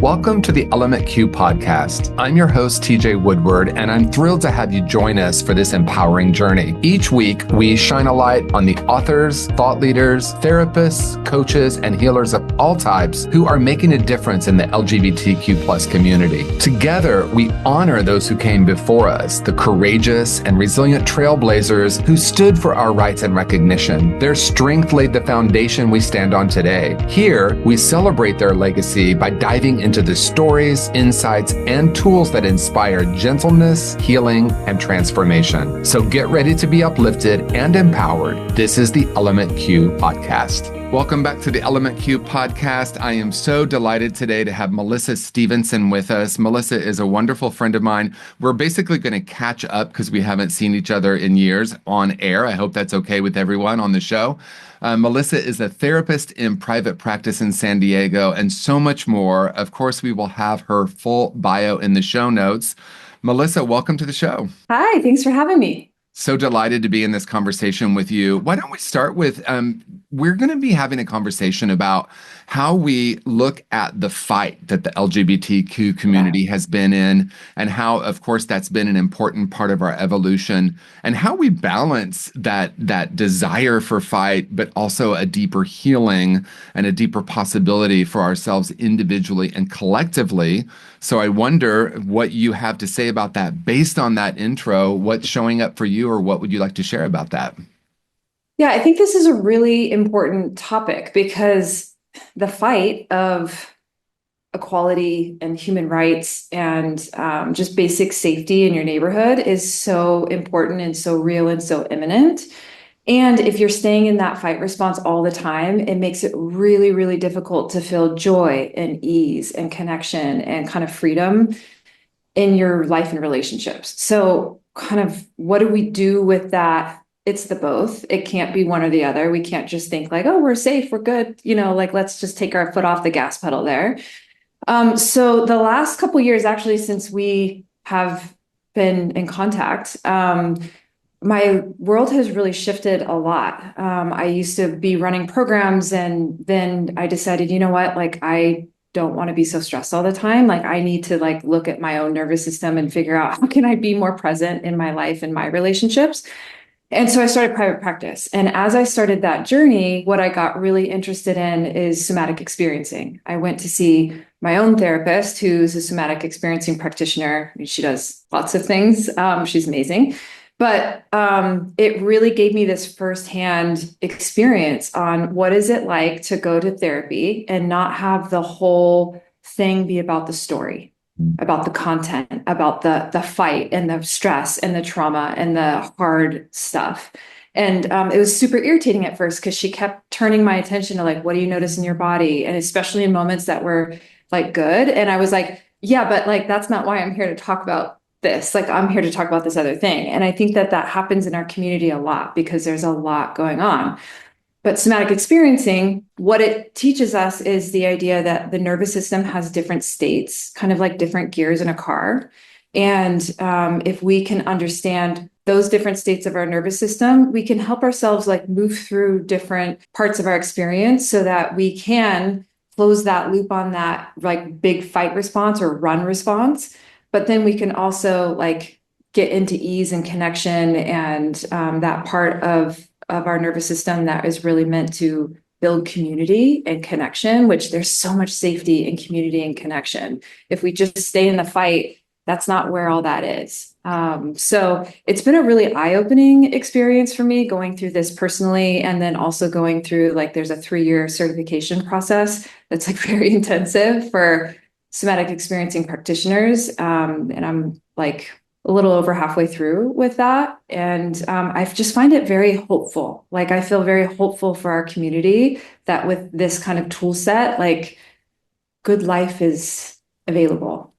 Welcome to the LMFT podcast. I'm your host, TJ Woodward, and I'm thrilled to have you join us for this empowering journey. Each week, we shine a light on the authors, thought leaders, therapists, coaches, and healers of all types who are making a difference in the LGBTQ plus community. Together, we honor those who came before us, the courageous and resilient trailblazers who stood for our rights and recognition. Their strength laid the foundation we stand on today. Here, we celebrate their legacy by diving into the stories, insights, and tools that inspire gentleness, healing, and transformation. So get ready to be uplifted and empowered. This is the LMFT podcast. Welcome back to the LMFT podcast. I am so delighted today to have Melissa Stevenson with us. Melissa is a wonderful friend of mine. We're basically going to catch up because we haven't seen each other in years on air. I hope that's okay with everyone on the show. Melissa is a therapist in private practice in San Diego and so much more. Of course, we will have her full bio in the show notes. Melissa, welcome to the show. Hi, thanks for having me. So delighted to be in this conversation with you. Why don't we start with, we're going to be having a conversation about how we look at the fight that the LGBTQ community has been in, and how, of course, that's been an important part of our evolution, and how we balance that desire for fight, but also a deeper healing and a deeper possibility for ourselves individually and collectively. So I wonder what you have to say about that based on that intro. What's showing up for you, or what would you like to share about that? Yeah, I think this is a really important topic because the fight of equality and human rights and just basic safety in your neighborhood is so important and so real and so imminent. And if you're staying in that fight response all the time, it makes it really, really difficult to feel joy and ease and connection and kind of freedom in your life and relationships. So kind of what do we do with that? It's the both. It can't be one or the other. We can't just think like, oh, we're safe, we're good. Like let's just take our foot off the gas pedal there. So the last couple of years, actually, since we have been in contact, my world has really shifted a lot. I used to be running programs, and then I decided, you know what, like I don't want to be so stressed all the time. Like I need to look at my own nervous system and figure out how can I be more present in my life and my relationships. And so I started private practice. And as I started that journey, what I got really interested in is somatic experiencing. I went to see my own therapist, who's a somatic experiencing practitioner. She does lots of things. She's amazing. But it really gave me this firsthand experience on what is it like to go to therapy and not have the whole thing be about the story, about the content, about the fight and the stress and the trauma and the hard stuff. And it was super irritating at first because she kept turning my attention to what do you notice in your body? And especially in moments that were good. And I was like, yeah, but that's not why I'm here to talk about this. I'm here to talk about this other thing. And I think that happens in our community a lot because there's a lot going on. But somatic experiencing, what it teaches us is the idea that the nervous system has different states, kind of like different gears in a car. And if we can understand those different states of our nervous system, we can help ourselves move through different parts of our experience so that we can close that loop on that big fight response or run response. But then we can also get into ease and connection and that part of our nervous system that is really meant to build community and connection, which there's so much safety in community and connection. If we just stay in the fight, that's not where all that is. So it's been a really eye-opening experience for me going through this personally, and then also going through there's a 3-year certification process that's very intensive for somatic experiencing practitioners. And I'm a little over halfway through with that. And I just find it very hopeful. I feel very hopeful for our community that with this kind of tool set, good life is available.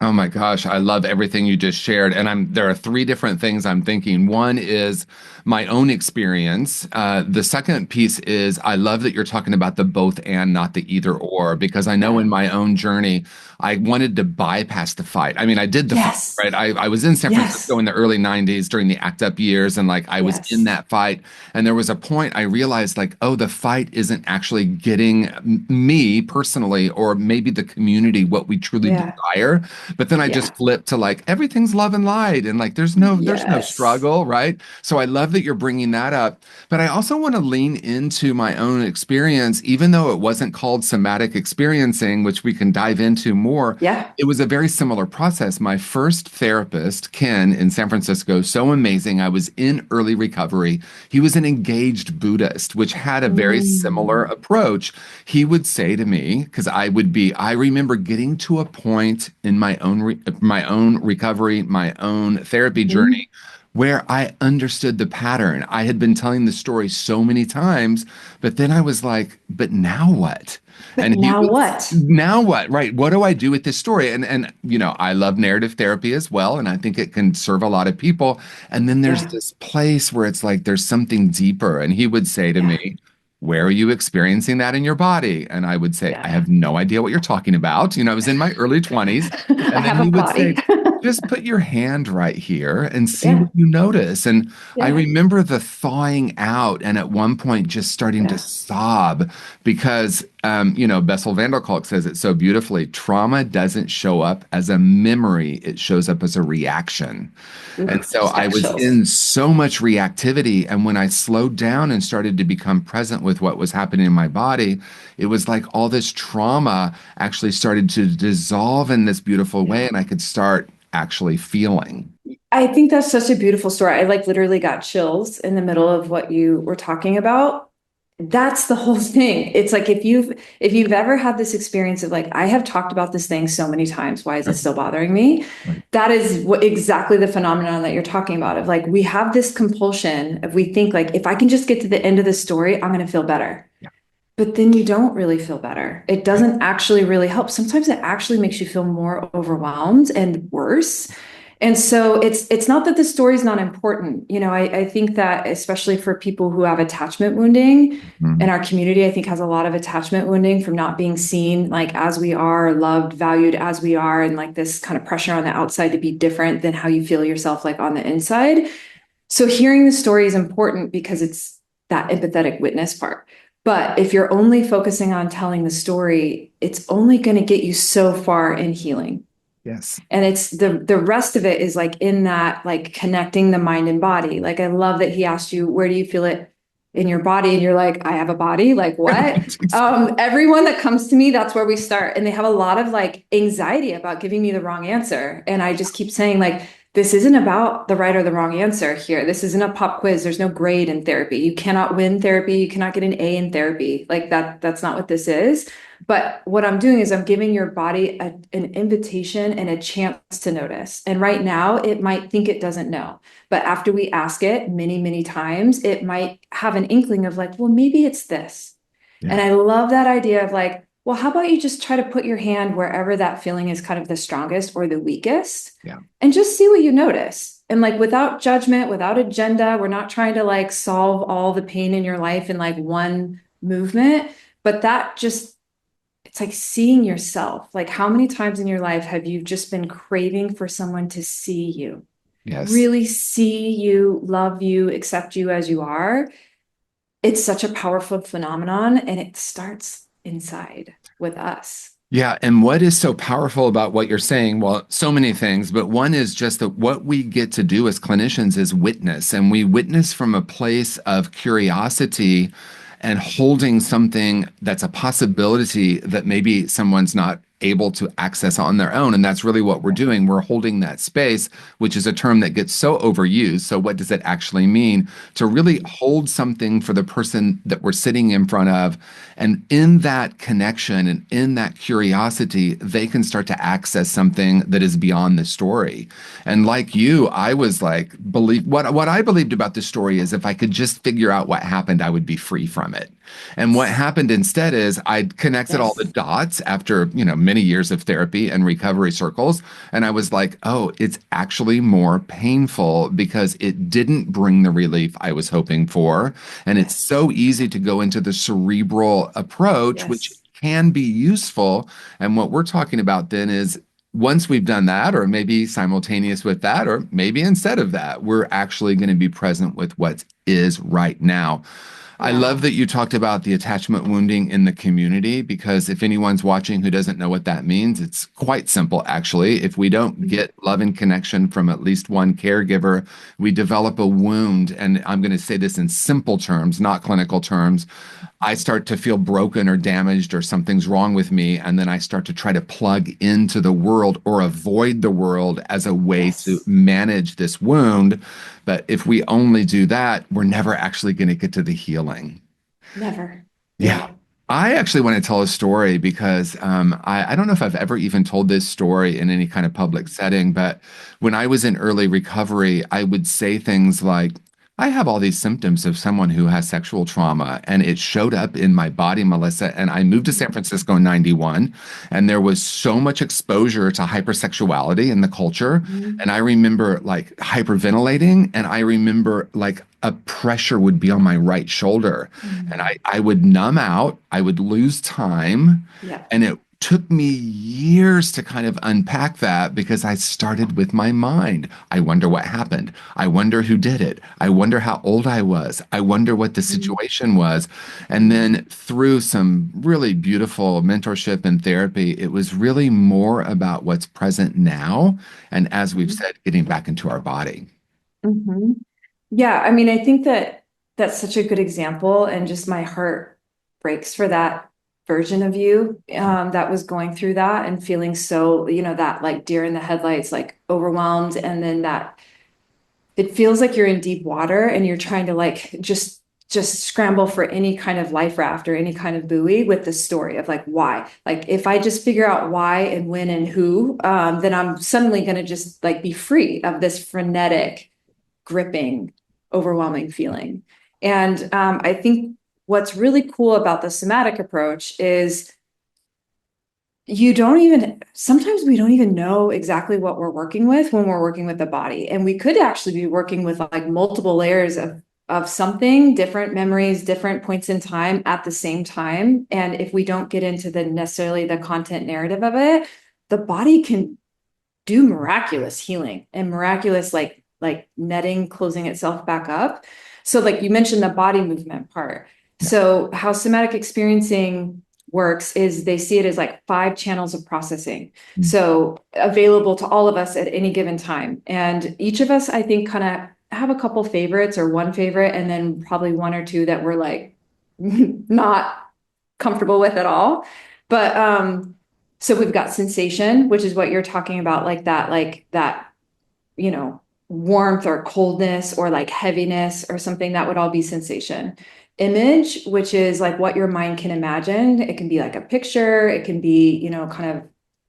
Oh my gosh, I love everything you just shared. And there are three different things I'm thinking. One is my own experience. The second piece is I love that you're talking about the both and, not the either or, because I know in Yeah. my own journey, I wanted to bypass the fight. I mean, I did the fight, Yes. right? I was in San Francisco Yes. in the early 90s during the ACT UP years, and like I was in Yes. that fight. And there was a point I realized, like, oh, the fight isn't actually getting me personally, or maybe the community, what we truly Yeah. desire. But then I just Yeah. flipped to like everything's love and light, and like there's no Yes. struggle, right? So I love that you're bringing that up. But I also want to lean into my own experience, even though it wasn't called somatic experiencing, which we can dive into more. Yeah. It was a very similar process. My first therapist, Ken, in San Francisco, so amazing. I was in early recovery. He was an engaged Buddhist, which had a very similar Mm. approach. He would say to me, because I remember getting to a point in my own recovery, my own therapy Mhm. journey, where I understood the pattern. I had been telling the story so many times, but then I was like, but now what? But And he now was, what? now what? Right. What do I do with this story? And I love narrative therapy as well, and I think it can serve a lot of people. And then there's Yeah. this place where it's like there's something deeper. And he would say to Yeah. me, where are you experiencing that in your body? And I would say, I Yeah. have no idea what you're talking about. I was in my early 20s. I And then have a he would body. say, just put your hand right here and see what Yeah. you notice. And I Yeah. remember the thawing out, and at one point just starting to Yeah. sob because, Bessel van der Kolk says it so beautifully. Trauma doesn't show up as a memory, it shows up as a reaction. Ooh, And so just I got was chills. in so much reactivity. And when I slowed down and started to become present with what was happening in my body, it was like all this trauma actually started to dissolve in this beautiful way. Yeah. And I could start actually feeling. I think that's such a beautiful story. I like literally got chills in the middle of what you were talking about. That's the whole thing. It's like if you've ever had this experience of like, I have talked about this thing so many times, why is it Right. still bothering me? Right. That is what exactly the phenomenon that you're talking about of like we have this compulsion of we think like if I can just get to the end of the story, I'm going to feel better. Yeah. But then you don't really feel better. It Right. doesn't actually really help. Sometimes it actually makes you feel more overwhelmed and worse. And so it's not that the story is not important. I think that especially for people who have attachment wounding in Mhm. our community, I think has a lot of attachment wounding from not being seen like as we are, loved, valued as we are, and like this kind of pressure on the outside to be different than how you feel yourself like on the inside. So hearing the story is important because it's that empathetic witness part. But if you're only focusing on telling the story, it's only going to get you so far in healing. Yes. And it's the rest of it is like in that like connecting the mind and body. Like I love that he asked you, where do you feel it in your body? And you're like, I have a body. Like what? Everyone that comes to me, that's where we start. And they have a lot of like anxiety about giving me the wrong answer. And I just keep saying like, this isn't about the right or the wrong answer here. This isn't a pop quiz. There's no grade in therapy. You cannot win therapy. You cannot get an A in therapy. Like that's not what this is. But what I'm doing is I'm giving your body an invitation and a chance to notice. And right now, it might think it doesn't know. But after we ask it many, many times, it might have an inkling of like, well, maybe it's this. And Yeah. I love that idea of like, well, how about you just try to put your hand wherever that feeling is kind of the strongest or the weakest Yeah. and just see what you notice. And like without judgment, without agenda, we're not trying to like solve all the pain in your life in like one movement, but that just it's like seeing yourself. Like, how many times in your life have you just been craving for someone to see you, Yes. really see you, love you, accept you as you are? It's such a powerful phenomenon, and it starts inside with us. Yeah, and what is so powerful about what you're saying? Well, so many things, but one is just that what we get to do as clinicians is witness, and we witness from a place of curiosity and holding something that's a possibility that maybe someone's not able to access on their own. And that's really what we're doing. We're holding that space, which is a term that gets so overused. So, what does it actually mean? To really hold something for the person that we're sitting in front of. And in that connection and in that curiosity, they can start to access something that is beyond the story. And like you, I was like, believe what I believed about the story is if I could just figure out what happened, I would be free from it. And what happened instead is I connected all the Yes. dots after, many years of therapy and recovery circles. And I was like, oh, it's actually more painful because it didn't bring the relief I was hoping for. And it's Yes. so easy to go into the cerebral approach, which Yes. can be useful. And what we're talking about then is once we've done that, or maybe simultaneous with that, or maybe instead of that, we're actually going to be present with what is right now. I Yeah. love that you talked about the attachment wounding in the community because if anyone's watching who doesn't know what that means, it's quite simple, actually. If we don't get love and connection from at least one caregiver, we develop a wound. And I'm going to say this in simple terms, not clinical terms. I start to feel broken or damaged or something's wrong with me. And then I start to try to plug into the world or avoid the world as a way to Yes. manage this wound. But if we only do that, we're never actually going to get to the healing. Never. Yeah. Yeah. I actually want to tell a story because I don't know if I've ever even told this story in any kind of public setting, but when I was in early recovery, I would say things like, I have all these symptoms of someone who has sexual trauma, and it showed up in my body, Melissa. And I moved to San Francisco in 91, and there was so much exposure to hypersexuality in the culture. Mhm. And I remember like hyperventilating, and I remember like a pressure would be on my right shoulder and Mhm. I would numb out, I would lose time, Yeah. and it took me years to kind of unpack that because I started with my mind. I wonder what happened. I wonder who did it. I wonder how old I was. I wonder what the Mhm. situation was. And then through some really beautiful mentorship and therapy, it was really more about what's present now. And as we've Mhm. said, getting back into our body. Mhm. Yeah, I mean, I think that that's such a good example, and just my heart breaks for that version of you that was going through that and feeling so, that like deer in the headlights, like overwhelmed, and then that it feels like you're in deep water and you're trying to like just scramble for any kind of life raft or any kind of buoy with the story of like why. Like if I just figure out why and when and who, then I'm suddenly going to just like be free of this frenetic gripping, overwhelming feeling. And I think what's really cool about the somatic approach is you don't even, sometimes we don't even know exactly what we're working with when we're working with the body. And we could actually be working with like multiple layers of something, different memories, different points in time at the same time. And if we don't get into the necessarily the content narrative of it, the body can do miraculous healing and miraculous like netting, closing itself back up. So like you mentioned the body movement part. Yeah. So how somatic experiencing works is they see it as like 5 channels of processing. So available to all of us at any given time. And each of us, I think, kind of have a couple favorites or one favorite, and then probably one or two that we're like not comfortable with at all. But so we've got sensation, which is what you're talking about, like that, you know, warmth or coldness or like heaviness or something. That would all be sensation. Image, which is like what your mind can imagine. It can be like a picture, it can be, kind of,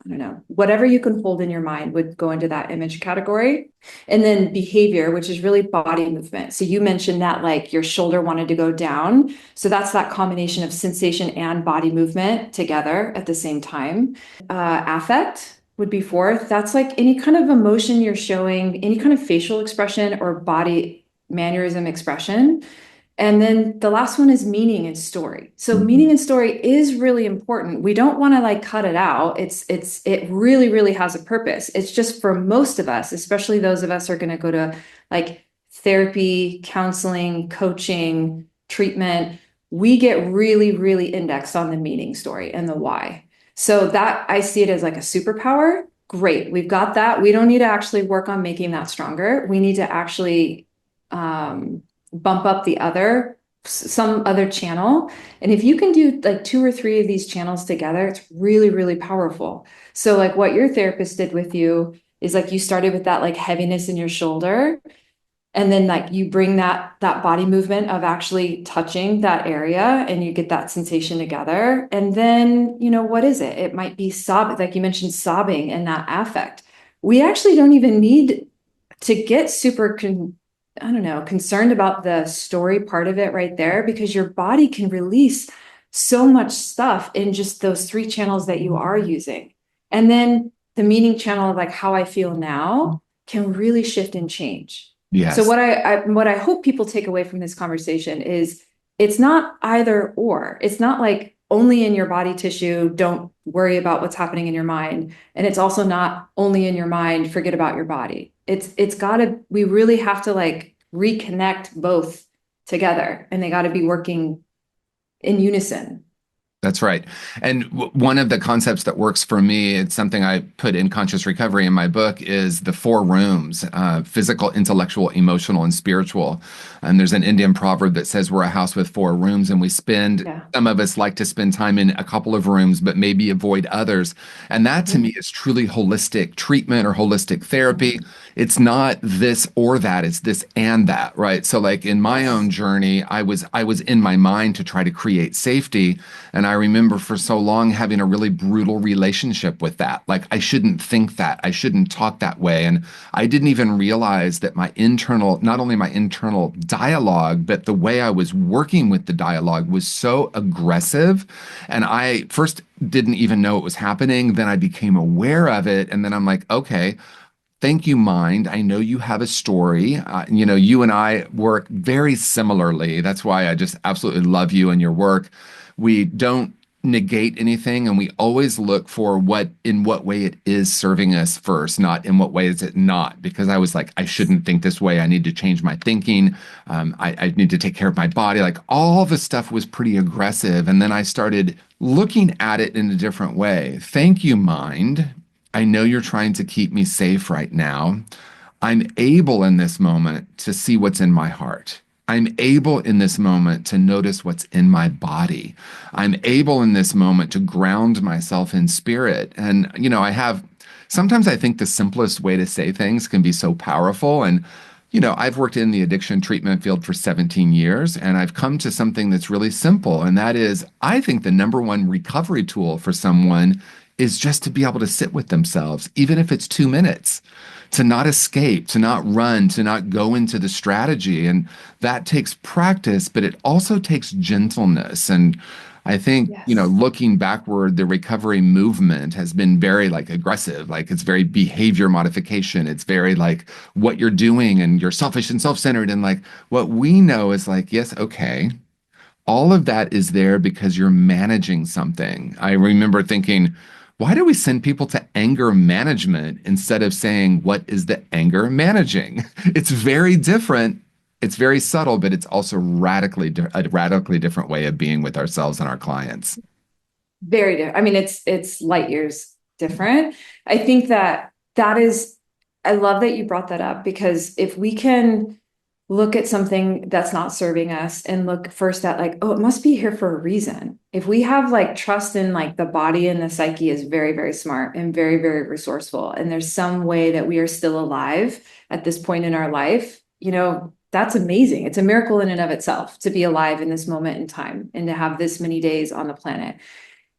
I don't know, whatever you can hold in your mind would go into that image category. And then behavior, which is really body movement. So you mentioned that like your shoulder wanted to go down. So that's that combination of sensation and body movement together at the same time. Affect would be fourth. That's like any kind of emotion you're showing, any kind of facial expression or body mannerism expression. And then the last one is meaning and story. So meaning and story is really important. We don't want to like cut it out. It really, really has a purpose. It's just for most of us, especially those of us who are going to go to like therapy, counseling, coaching, treatment, we get really, really indexed on the meaning story and the why. So that I see it as like a superpower. Great. We've got that. We don't need to actually work on making that stronger. We need to actually bump up some other channel. And if you can do like 2 or 3 of these channels together, it's really, really powerful. So like what your therapist did with you is like you started with that like heaviness in your shoulder. And then like you bring that body movement of actually touching that area and you get that sensation together. And then, what is it? It might be sobbing, like you mentioned, sobbing and that affect. We actually don't even need to get super I don't know, concerned about the story part of it right there, because your body can release so much stuff in just those three channels that you are using. And then the meaning channel of like how I feel now can really shift and change. So Yes. what I hope people take away from this conversation is it's not either or. It's not like only in your body tissue, don't worry about what's happening in your mind. And it's also not only in your mind, forget about your body. It's gotta, we really have to like reconnect both together, and they gotta be working in unison. That's right. And one of the concepts that works for me, it's something I put in Conscious Recovery in my book, is the four rooms: physical, intellectual, emotional, and spiritual. And there's an Indian proverb that says we're a house with four rooms, and Yeah. some of us like to spend time in a couple of rooms, but maybe avoid others. And that to me is truly holistic treatment or holistic therapy. It's not this or that, it's this and that, right? So like in my own Yes. journey, I was in my mind to try to create safety. And I remember for so long having a really brutal relationship with that. Like, I shouldn't think that. I shouldn't talk that way. And I didn't even realize that not only my internal dialogue, but the way I was working with the dialogue was so aggressive. And I first didn't even know it was happening. Then I became aware of it. And then I'm like, okay, thank you, mind. I know you have a story. You and I work very similarly. That's why I just absolutely love you and your work. We don't negate anything, and we always look for in what way it is serving us first, not in what way is it not. Because I was like, I shouldn't think this way. I need to change my thinking. I need to take care of my body. Like all the stuff was pretty aggressive. And then I started looking at it in a different way. Thank you, mind. I know you're trying to keep me safe right now. I'm able in this moment to see what's in my heart. I'm able in this moment to notice what's in my body. I'm able in this moment to ground myself in spirit. And, sometimes I think the simplest way to say things can be so powerful. And, I've worked in the addiction treatment field for 17 years, and I've come to something that's really simple. And that is, I think the number one recovery tool for someone is just to be able to sit with themselves, even if it's 2 minutes, to not escape, to not run, to not go into the strategy. And that takes practice, but it also takes gentleness. And I think, Yes. looking backward, the recovery movement has been very like aggressive, like it's very behavior modification. It's very like what you're doing and you're selfish and self-centered. And like what we know is like, yes, okay, all of that is there because you're managing something. I remember thinking, why do we send people to anger management instead of saying, what is the anger managing? It's very different. It's very subtle, but it's also a radically different way of being with ourselves and our clients. Very different. I mean, it's light years different. I think that is, I love that you brought that up, because if we can look at something that's not serving us and look first at like, oh, it must be here for a reason. If we have like trust in like the body and the psyche is very, very smart and very, very resourceful, and there's some way that we are still alive at this point in our life, that's amazing. It's a miracle in and of itself to be alive in this moment in time and to have this many days on the planet.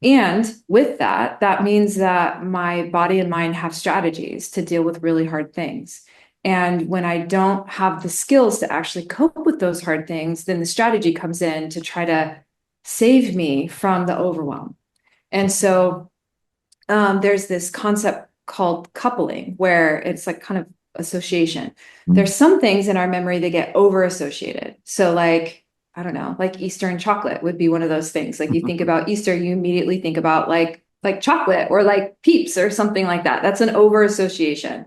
And with that, that means that my body and mind have strategies to deal with really hard things. And when I don't have the skills to actually cope with those hard things, then the strategy comes in to try to save me from the overwhelm. And so there's this concept called coupling, where it's like kind of association. Mm. There's some things in our memory that get over associated. So, like, I don't know, like Easter and chocolate would be one of those things. Like you think about Easter, you immediately think about like chocolate or like Peeps or something like that. That's an over association,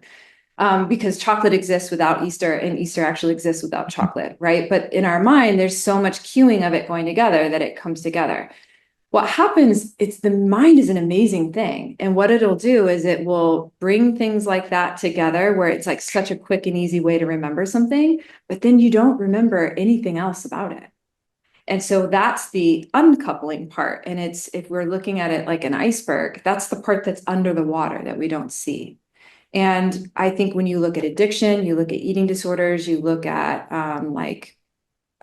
because chocolate exists without Easter and Easter actually exists without chocolate, right? But in our mind, there's so much cueing of it going together that it comes together. What happens, it's the mind is an amazing thing. And what it'll do is it will bring things like that together, where it's like such a quick and easy way to remember something, but then you don't remember anything else about it. And so that's the uncoupling part. And it's, if we're looking at it like an iceberg, that's the part that's under the water that we don't see. And I think when you look at addiction, you look at eating disorders, you look at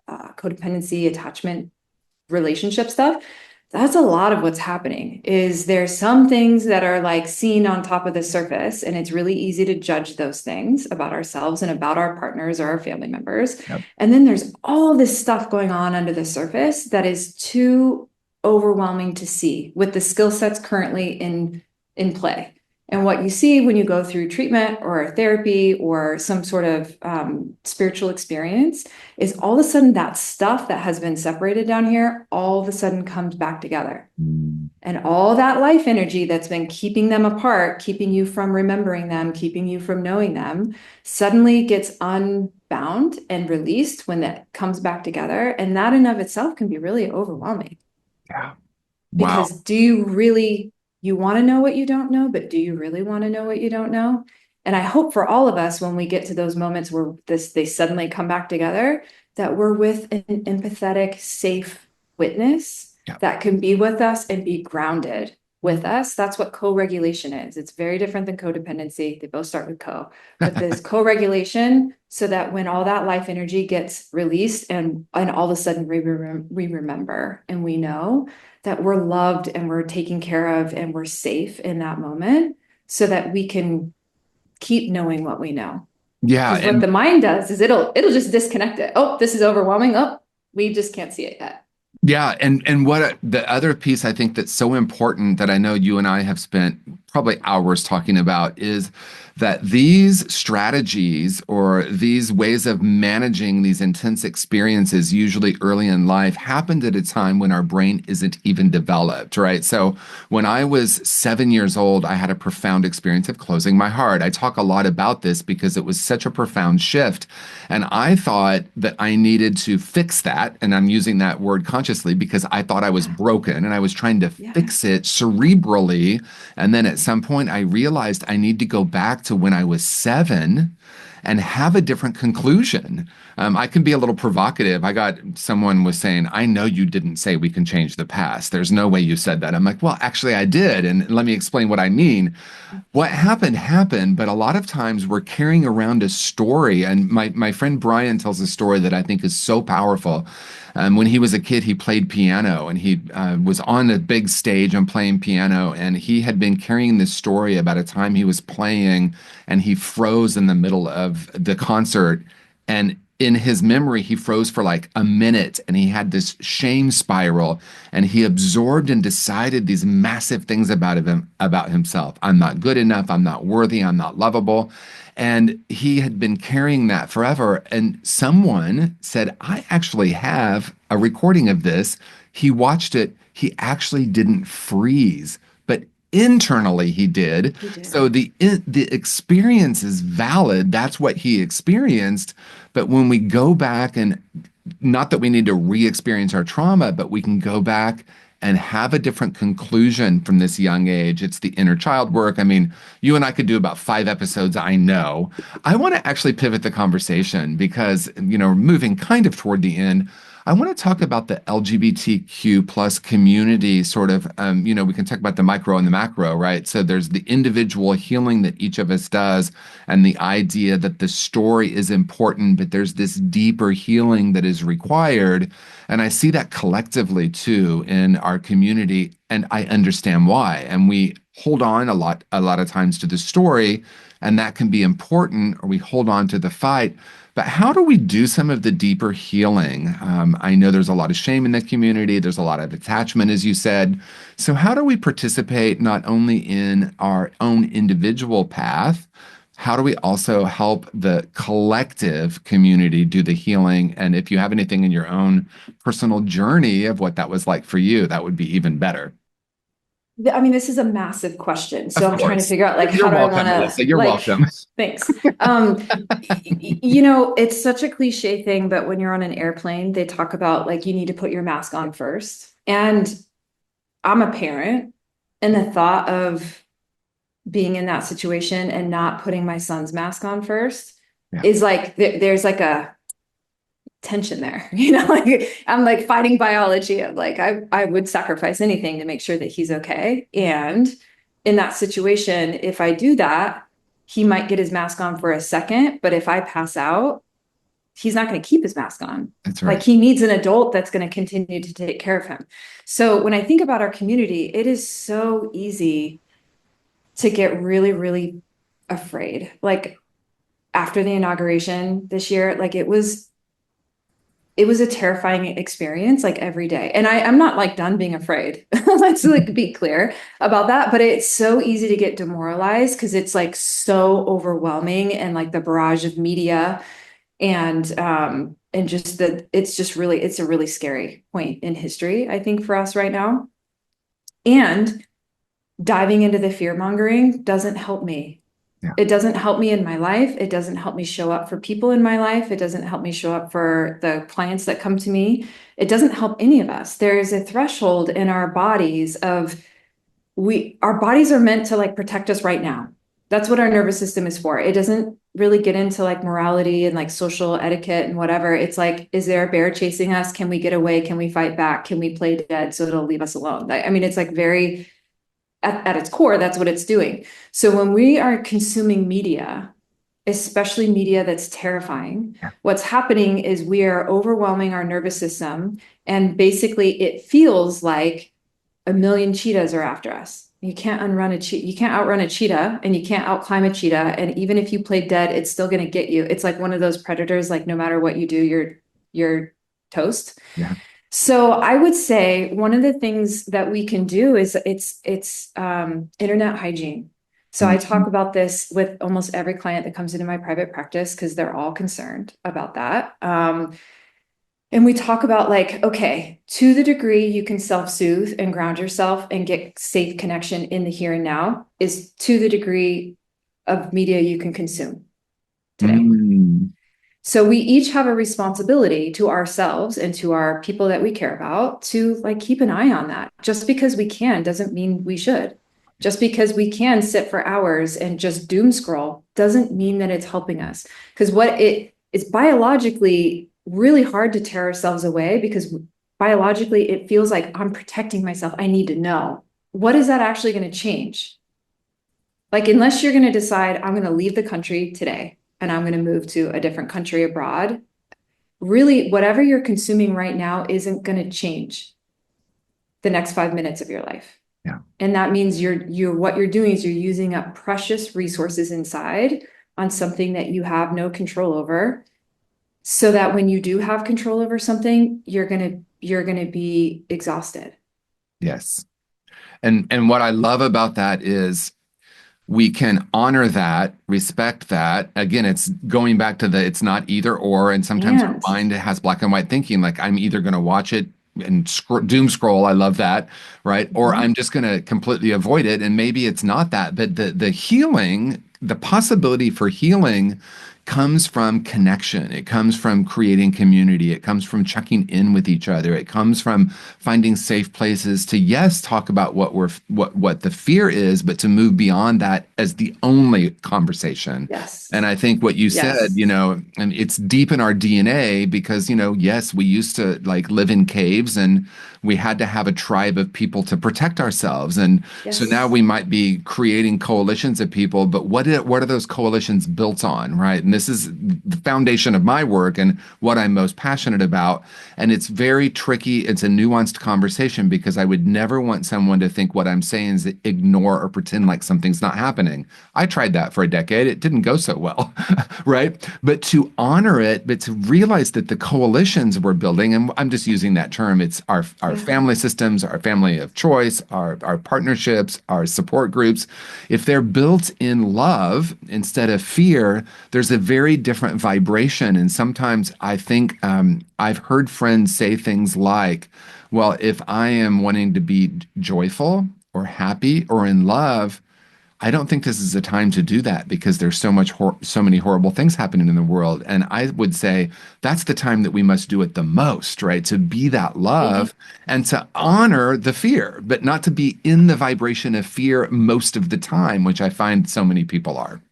codependency, attachment, relationship stuff, That's a lot of what's happening. Is there's some things that are like seen on top of the surface, and it's really easy to judge those things about ourselves and about our partners or our family members. Yep. And then there's all this stuff going on under the surface that is too overwhelming to see with the skill sets currently in play. And what you see when you go through treatment or therapy or some sort of spiritual experience is all of a sudden that stuff that has been separated down here all of a sudden comes back together. Mm. And all that life energy that's been keeping them apart, keeping you from remembering them, keeping you from knowing them, suddenly gets unbound and released when that comes back together. And that in of itself can be really overwhelming. Yeah. Wow. Because do you really, you want to know what you don't know, but do you really want to know what you don't know? And I hope for all of us, when we get to those moments where they suddenly come back together, that we're with an empathetic, safe witness that can be with us and be grounded with us. That's what co-regulation is. It's very different than codependency. They both start with co, but there's co-regulation so that when all that life energy gets released and all of a sudden we remember and we know that we're loved and we're taken care of and we're safe in that moment so that we can keep knowing what we know. Yeah. Because what the mind does is it'll just disconnect it. Oh, this is overwhelming. Oh, we just can't see it yet. Yeah, and what the other piece I think that's so important that I know you and I have spent probably hours talking about is that these strategies or these ways of managing these intense experiences, usually early in life, happened at a time when our brain isn't even developed, right? So when I was 7 years old, I had a profound experience of closing my heart. I talk a lot about this because it was such a profound shift. And I thought that I needed to fix that. And I'm using that word consciously because I thought I was broken and I was trying to fix it cerebrally. And then at some point, I realized I need to go back to when I was 7 and have a different conclusion. I can be a little provocative. Someone was saying, I know you didn't say we can change the past. There's no way you said that. I'm like, well, actually, I did. And let me explain what I mean. What happened, but a lot of times we're carrying around a story. And my friend Brian tells a story that I think is so powerful. When he was a kid, he played piano and he was on a big stage and playing piano. And he had been carrying this story about a time he was playing and he froze in the middle of the concert. And in his memory, he froze for like a minute and he had this shame spiral and he absorbed and decided these massive things about himself. I'm not good enough. I'm not worthy. I'm not lovable. And he had been carrying that forever. And someone said, I actually have a recording of this. He watched it. He actually didn't freeze, but internally he did. So the experience is valid. That's what he experienced. But when we go back and not that we need to re-experience our trauma, but we can go back and have a different conclusion from this young age. It's the inner child work. I mean, you and I could do about 5 episodes, I know. I want to actually pivot the conversation because, moving kind of toward the end, I want to talk about the LGBTQ plus community sort of, we can talk about the micro and the macro, right? So there's the individual healing that each of us does and the idea that the story is important, but there's this deeper healing that is required. And I see that collectively too in our community, and I understand why. And we hold on a lot of times to the story, and that can be important, or we hold on to the fight. But how do we do some of the deeper healing? I know there's a lot of shame in the community. There's a lot of attachment, as you said. So how do we participate not only in our own individual path, how do we also help the collective community do the healing? And if you have anything in your own personal journey of what that was like for you, that would be even better. I mean, this is a massive question. So Of I'm trying to course. figure out You're how do I welcome, want to Melissa. You're welcome. Thanks. It's such a cliche thing, but when you're on an airplane, they talk about you need to put your mask on first. And I'm a parent, and the thought of being in that situation and not putting my son's mask on first is there's a tension there, I'm fighting biology of I would sacrifice anything to make sure that he's okay. And in that situation, if I do that, he might get his mask on for a second, but if I pass out, he's not going to keep his mask on. That's Like right. he needs an adult that's going to continue to take care of him. So when I think about our community, it is so easy to get really, really afraid. Like after the inauguration this year, like it was a terrifying experience, like every day. And I'm not like done being afraid. Let's like be clear about that. But it's so easy to get demoralized because it's like so overwhelming and like the barrage of media and just that it's a really scary point in history, I think, for us right now. And diving into the fear mongering doesn't help me. Yeah. It doesn't help me in my life. It doesn't help me show up for people in my life. It doesn't help me show up for the clients that come to me. It doesn't help any of us. There is a threshold in our bodies of our bodies are meant to like protect us right now. That's what our nervous system is for. It doesn't really get into like morality and like social etiquette and whatever. It's like, is there a bear chasing us? Can we get away? Can we fight back? Can we play dead so it'll leave us alone? I mean, it's like very at its core, that's what it's doing. So when we are consuming media, especially media that's terrifying, what's happening is we are overwhelming our nervous system. And basically it feels like a million cheetahs are after us. You can't you can't outrun a cheetah and you can't outclimb a cheetah. And even if you play dead, it's still going to get you. It's like one of those predators, like no matter what you do, you're toast. Yeah. So I would say one of the things that we can do is it's internet hygiene. So I talk about this with almost every client that comes into my private practice because they're all concerned about that. And we talk about like, okay, to the degree you can self-soothe and ground yourself and get safe connection in the here and now is to the degree of media you can consume today. Mm. So we each have a responsibility to ourselves and to our people that we care about to like keep an eye on that. Just because we can doesn't mean we should. Just because we can sit for hours and just doom scroll doesn't mean that it's helping us. Because it's biologically really hard to tear ourselves away because biologically it feels like I'm protecting myself. I need to know. What is that actually going to change? Like, unless you're going to decide I'm going to leave the country today and I'm going to move to a different country abroad, really, whatever you're consuming right now isn't going to change the next 5 minutes of your life. Yeah. And that means what you're doing is you're using up precious resources inside on something that you have no control over, so that when you do have control over something, you're going to be exhausted. Yes. And what I love about that is we can honor that, respect that. Again, it's going back to it's not either or. And sometimes our mind has black and white thinking, like I'm either going to watch it and doom scroll. I love that, right? Or I'm just going to completely avoid it. And maybe it's not that, but the healing, the possibility for healing comes from connection. It comes from creating community. It comes from checking in with each other. It comes from finding safe places to, yes, talk about what the fear is, but to move beyond that as the only conversation. Yes. And I think what you said, Yes. and it's deep in our DNA because, yes, we used to like live in caves and we had to have a tribe of people to protect ourselves. And so now we might be creating coalitions of people, but what are those coalitions built on, right? And this is the foundation of my work and what I'm most passionate about. And it's very tricky. It's a nuanced conversation because I would never want someone to think what I'm saying is ignore or pretend like something's not happening. I tried that for a decade. It didn't go so well, right? But to honor it, but to realize that the coalitions we're building, and I'm just using that term, it's our family systems, our family of choice, our partnerships, our support groups. If they're built in love instead of fear, there's a very different vibration. And sometimes I think I've heard friends say things like, well, if I am wanting to be joyful or happy or in love, I don't think this is a time to do that because there's so many horrible things happening in the world. And I would say that's the time that we must do it the most, right? To be that love and to honor the fear, but not to be in the vibration of fear most of the time, which I find so many people are.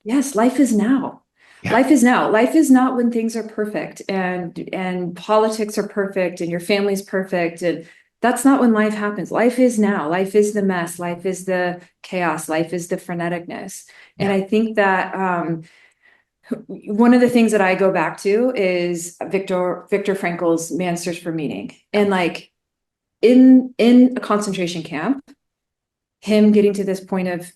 Yes, life is now. Yeah. Life is now. Life is not when things are perfect and politics are perfect and your family's perfect, and that's not when life happens. Life is now. Life is the mess. Life is the chaos. Life is the freneticness. And I think that One of the things that I go back to is Viktor Frankl's Man's Search for Meaning. And like in a concentration camp, him getting to this point of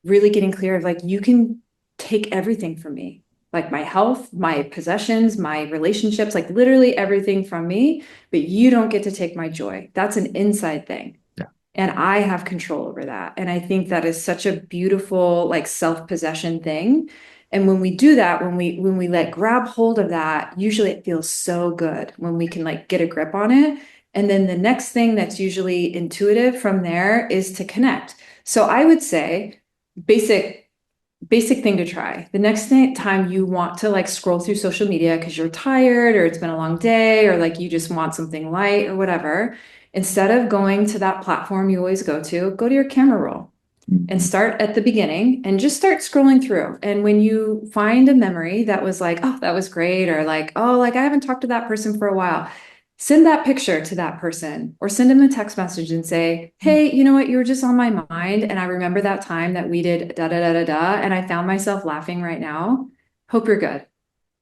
really getting clear of like, you can take everything from me, like my health, my possessions, my relationships, like literally everything from me, but you don't get to take my joy. That's an inside thing. Yeah. And I have control over that. And I think that is such a beautiful, like self-possession thing. And when we do that, when we let grab hold of that, usually it feels so good when we can like get a grip on it. And then the next thing that's usually intuitive from there is to connect. So I would say basic thing to try. The next time you want to like scroll through social media because you're tired or it's been a long day or like you just want something light or whatever, instead of going to that platform you always go to your camera roll and start at the beginning and just start scrolling through. And when you find a memory that was like, oh, that was great, or like, oh, like I haven't talked to that person for a while, send that picture to that person or send them a text message and say, hey, you know what? You were just on my mind. And I remember that time that we did da da da da da. And I found myself laughing right now. Hope you're good.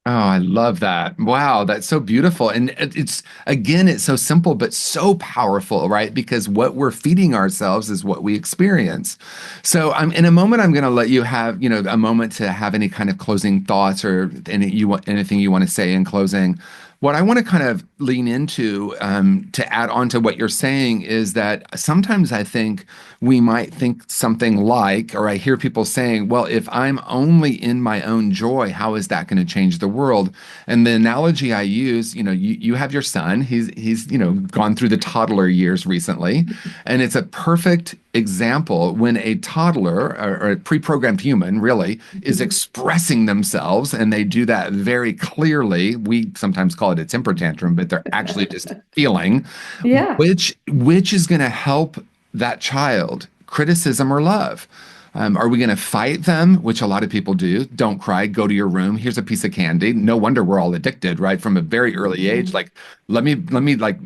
Oh, I love that. Wow, that's so beautiful. And it's, again, it's so simple, but so powerful, right? Because what we're feeding ourselves is what we experience. So I'm in a moment, I'm going to let you have, a moment to have any kind of closing thoughts or anything you want to say in closing. What I want to kind of lean into to add on to what you're saying is that sometimes I think we might think something like, or I hear people saying, well, if I'm only in my own joy, how is that going to change the world? And the analogy I use, you have your son, he's gone through the toddler years recently, and it's a perfect example when a toddler or a pre-programmed human really is expressing themselves and they do that very clearly. We sometimes call it a temper tantrum, but they're actually just feeling, Yeah. which is going to help that child, criticism or love. Are we going to fight them, which a lot of people do? Don't cry, go to your room. Here's a piece of candy. No wonder we're all addicted, right? From a very early age. Like, let me like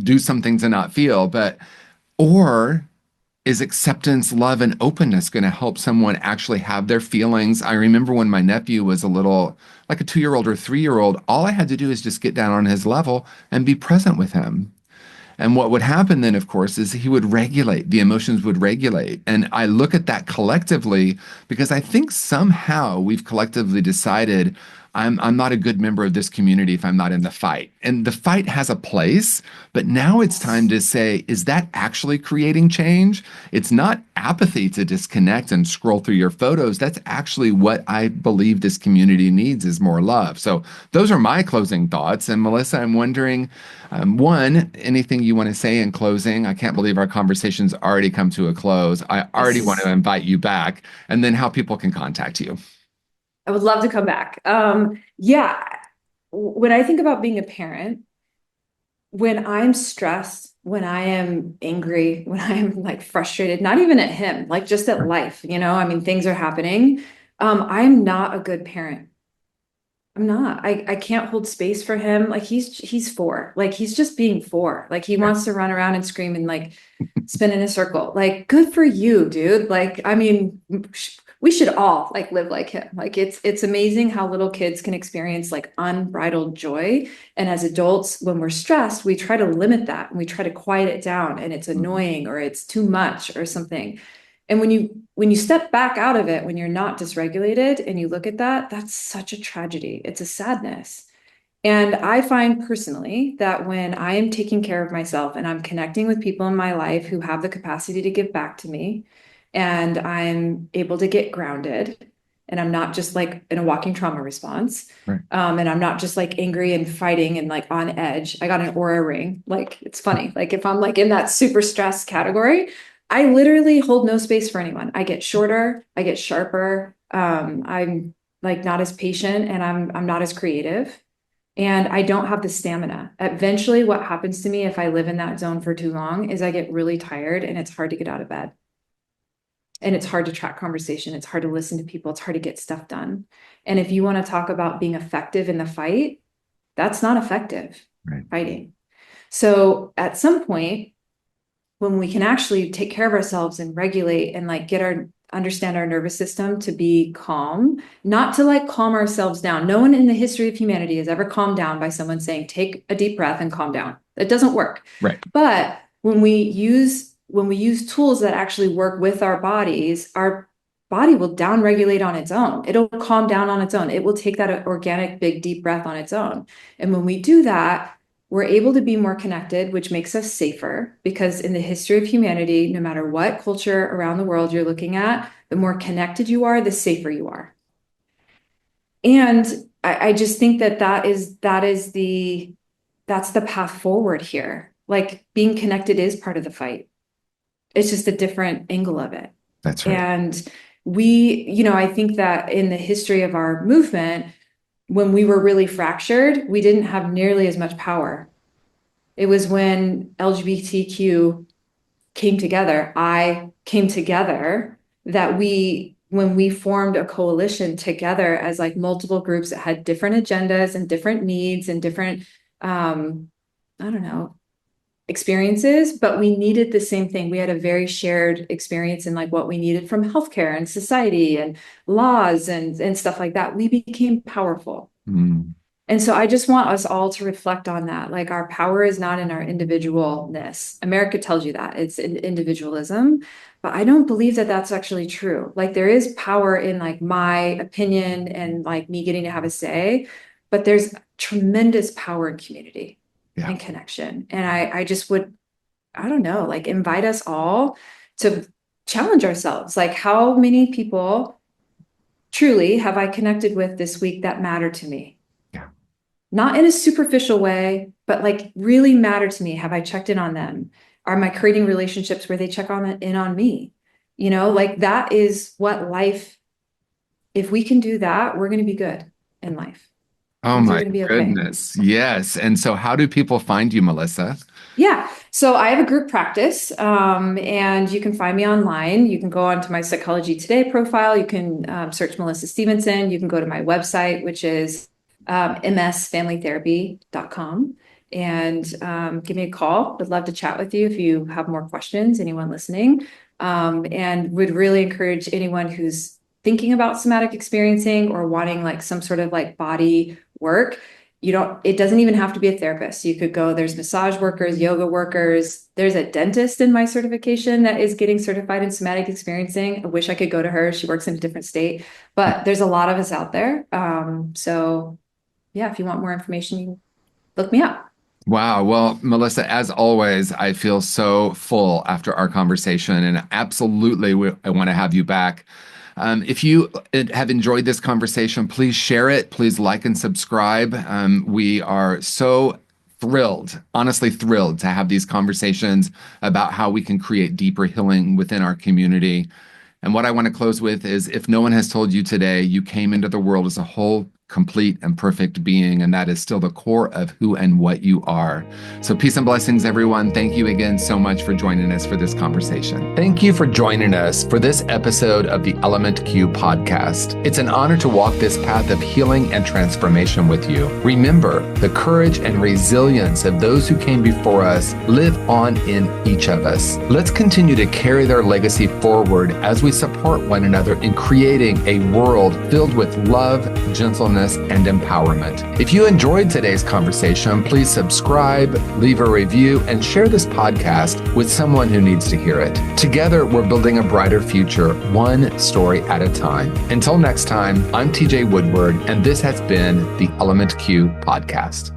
do something to not feel. But or is acceptance, love, and openness going to help someone actually have their feelings? I remember when my nephew was a little, like a 2-year-old or 3-year-old, all I had to do is just get down on his level and be present with him. And what would happen then, of course, is he would regulate, the emotions would regulate. And I look at that collectively because I think somehow we've collectively decided I'm not a good member of this community if I'm not in the fight. And the fight has a place, but now it's time to say, is that actually creating change? It's not apathy to disconnect and scroll through your photos. That's actually what I believe this community needs is more love. So those are my closing thoughts. And Melissa, I'm wondering, one, anything you want to say in closing? I can't believe our conversation's already come to a close. I This already want to is, invite you back, and then how people can contact you. I would love to come back. Yeah. When I think about being a parent, when I'm stressed, when I am angry, when I am like frustrated, not even at him, like just at life, I mean, things are happening. I'm not a good parent. I'm not. I can't hold space for him. Like he's 4. Like he's just being 4. Like he Yeah. wants to run around and scream and like spin in a circle. Like good for you, dude. Like I mean, we should all like live like him. Like it's amazing how little kids can experience like unbridled joy. And as adults, when we're stressed, we try to limit that and we try to quiet it down and it's Mhm. annoying or it's too much or something. And when you step back out of it, when you're not dysregulated and you look at that, that's such a tragedy. It's a sadness. And I find personally that when I am taking care of myself and I'm connecting with people in my life who have the capacity to give back to me, and I'm able to get grounded, and I'm not just like in a walking trauma response, Right. and I'm not just like angry and fighting and like on edge. I got an aura ring. Like it's funny. Like if I'm like in that super stress category, I literally hold no space for anyone. I get shorter, I get sharper. I'm like not as patient and I'm not as creative. And I don't have the stamina. Eventually, what happens to me if I live in that zone for too long is I get really tired and it's hard to get out of bed. And it's hard to track conversation. It's hard to listen to people. It's hard to get stuff done. And if you want to talk about being effective in the fight, that's not effective Right. fighting. So at some point, when we can actually take care of ourselves and regulate and like get our understand our nervous system to be calm, not to like calm ourselves down. No one in the history of humanity has ever calmed down by someone saying, take a deep breath and calm down. It doesn't work. Right. But when we use tools that actually work with our bodies, our body will downregulate on its own. It'll calm down on its own. It will take that organic, big, deep breath on its own. And when we do that, we're able to be more connected, which makes us safer, because in the history of humanity, no matter what culture around the world you're looking at, the more connected you are, the safer you are. And I just think that's the path forward here. Like, being connected is part of the fight. It's just a different angle of it. That's right. And I think that in the history of our movement, when we were really fractured, we didn't have nearly as much power. It was when LGBTQ came together, I came together, that when we formed a coalition together as like multiple groups that had different agendas and different needs and different, experiences, but we needed the same thing. We had a very shared experience in like what we needed from healthcare and society and laws and stuff like that. We became powerful. Mm. And so I just want us all to reflect on that. Like, our power is not in our individualness. America tells you that it's in individualism, but I don't believe that that's actually true. Like, there is power in like my opinion and like me getting to have a say, but there's tremendous power in community. Yeah. And connection. And I just would, like, invite us all to challenge ourselves. Like, how many people truly have I connected with this week that matter to me? Yeah. Not in a superficial way, but like really matter to me. Have I checked in on them? Are my creating relationships where they check in on me? Like, that is what life, if we can do that, we're going to be good in life. Oh my goodness. Okay. Yes. And so how do people find you, Melissa? Yeah. So I have a group practice, and you can find me online. You can go onto my Psychology Today profile. You can search Melissa Stevenson. You can go to my website, which is msfamilytherapy.com, and give me a call. Would love to chat with you if you have more questions, anyone listening, and would really encourage anyone who's thinking about somatic experiencing or wanting like some sort of like body work. It doesn't even have to be a therapist. You could go, there's massage workers, yoga workers. There's a dentist in my certification that is getting certified in somatic experiencing. I wish I could go to her. She works in a different state, but there's a lot of us out there. So yeah, if you want more information, you can look me up. Wow. Well, Melissa, as always, I feel so full after our conversation, and absolutely I want to have you back. If you have enjoyed this conversation, please share it. Please like and subscribe. We are so thrilled, honestly thrilled, to have these conversations about how we can create deeper healing within our community. And what I want to close with is, if no one has told you today, you came into the world as a whole, complete and perfect being, and that is still the core of who and what you are. So peace and blessings, everyone. Thank you again so much for joining us for this conversation. Thank you for joining us for this episode of the LMFT podcast. It's an honor to walk this path of healing and transformation with you. Remember, the courage and resilience of those who came before us live on in each of us. Let's continue to carry their legacy forward as we support one another in creating a world filled with love, gentleness, and empowerment. If you enjoyed today's conversation, please subscribe, leave a review, and share this podcast with someone who needs to hear it. Together, we're building a brighter future, one story at a time. Until next time, I'm TJ Woodward, and this has been the LMFT podcast.